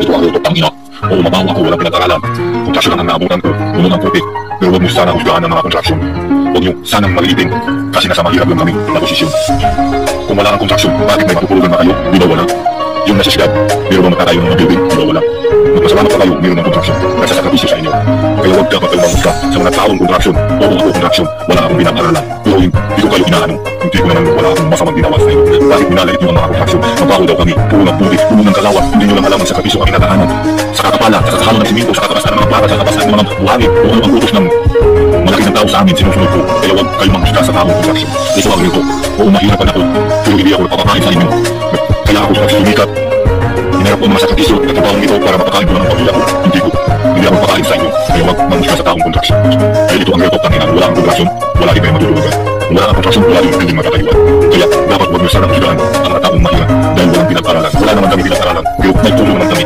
Gusto ako ito, tangina. Oo, mabaho ako, walang pinag-aralan. Kontraksyon ang naabutan ko, puno ng putik. Pero huwag niyo sana husgahan ang mga kontraksyon. Huwag niyo sanang maliitin, kasi nasa mahirap lang kami na posisyon. Kung wala kang kontraksyon, bakit may matutulugan na kayo? Di ba wala? Yung nasa meron ba matatayo ng mga building? Di ba wala? Magpasalamat pa kayo, meron ng kontraksyon. Nagsasakripisyo sa inyo. Kaya huwag ka magkalumangos ka sa mga taong kontraksyon. Oo, ako kontraksyon. Wala akong pinag-aralan. Pero hindi ko kayo inaano. Hindi ko naman wala akong masamang ginawa sa inyo. Bakit minalait niyo ang mga kontraksyon? Mabaho daw kami. Puno ng putik, puno ng kalawa. Hindi niyo lang alam ang sakripisyo ang kinakaanan. Sa kakapala, sa kakahalo ng siminto, sa katapasan ng mga plata, sa katapasan ng mga buhangin. O ano ang utos ng malaki ng tao sa amin, sinusunod ko. Kaya huwag kayo manghusga sa taong kontraksyon. Ito ang nito. Oo, mahirapan ako. Pero hindi ako napapakain sa inyo. Kaya ako sa sumikat. Hinarap ko ang mga sakripisyo at ang taong ito para mapakain ko ng pamilya ko. Hindi ako mapakain sa inyo. Kaya huwag manghusga sa taong kontraksyon. Kaya ito ang reto, tangina. Wala kang kontraksyon, wala din kayo matutulugan. Kung wala kang kontraksyon, wala din building matatayuan. Kaya dapat huwag niyo sana husgahan ang mga taong mahirap dahil walang pinag-aralan. Wala naman kami pinag-aralan. Pero may tulong naman kami.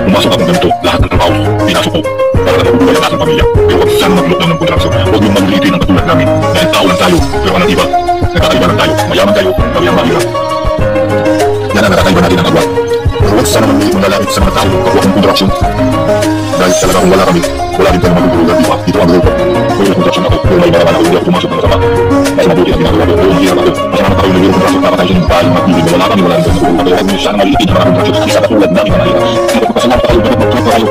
Pumasok akong ganito, lahat ng trabaho, pinasok ko para natutulungan ang aking pamilya. Pero huwag sana magloko ng kontraksyon. Huwag yung magliitin ang katulad namin. Dahil tao lang tayo, pero ang iba, nagkakaiba lang tayo. Mayaman tayo, kami ang mahirap. Yan ang nakakaiba natin ang agwat. Pero huwag sana magliit ng lalapit sa mga tao kapwa ng kontraksyon. Dahil talaga kung wala kami, wala din tayo matutulugan, di ba? Ito ang reto. Kung yung kontraksyon ako, pero may malaman ako, hindi ako pumasok ng masama. Mas mabuti ang ginagawa ko, pero mahirap ako. Masama tayo ng kontraksyon para tayo sa bahay, magpili. Wala kami, wala din tayo matutulugan. Pero huwag niyo sana maliitin ang mga kontraksyon. Kasi sa katulad namin ang mahirap. Magpapasalamat tayo, magpapasalamat tayo.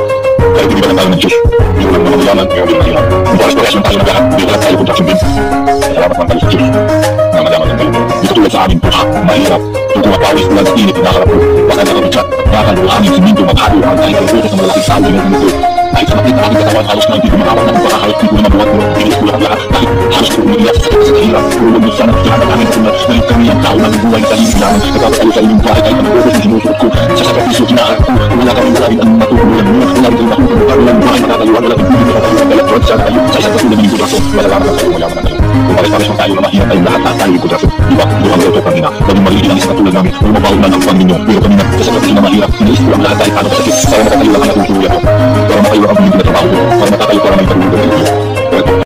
Kahit hindi ba lang tayo ng Diyos, hindi ko lang mga mayaman, ngayon din mahirap. Kung pares-pares lang tayo ng lahat, hindi lahat tayo kontraksyon din. Salamat lang tayo sa Diyos. Nga malaman lang tayo. Hindi katulad sa amin, puha, mahirap. Kung kumapawis mula sa init, nakakarap ko. Baka nakabitsa, nakakaluhangin, siminto, maghalo, ang kahit ang putos ng malalaking sawi ng mundo. Kahit sa makita aking katawan, halos na hindi ko makawat ng pagkakahalos, hindi ko na mabuhat mo, tinis ko lang lahat. Kahit halos ko umiiyak sa sakit sa kahirap. Pero huwag mo sana kasiyahan ang aming tulad. Ngayon kami ang tao ng buhay sa linig namin. Nagkakatayo sa inyong bahay kahit ang putos na sinusuot ko. Sa sakripisyo, hinaharap ko. Wala kami wala rin ang matutuluyan mo. Wala rin kayo makutulugan. Wala rin bahay matatayuan. Wala rin pili matatayuan. Kaya tulad sana tayo. Sa isang katulad ng kontraksyon. Malalaman na tayo, mayaman na tayo. Kung pares-pares lang tayo na mahirap tayong lahat tayo ng kontraksyon. Diba? Ito ang reto kanina. Laging maliit ang isang katulad namin. Kung mabaho man ang pangin nyo. Pero kanina, sa sakripisyo na mahirap, iniisip ko lang lahat tayo paano kasakit. Para makatayo lang ang natutuluyan ko. Para makayo ang pili na trabaho ko. Para matatayo para may katulad ng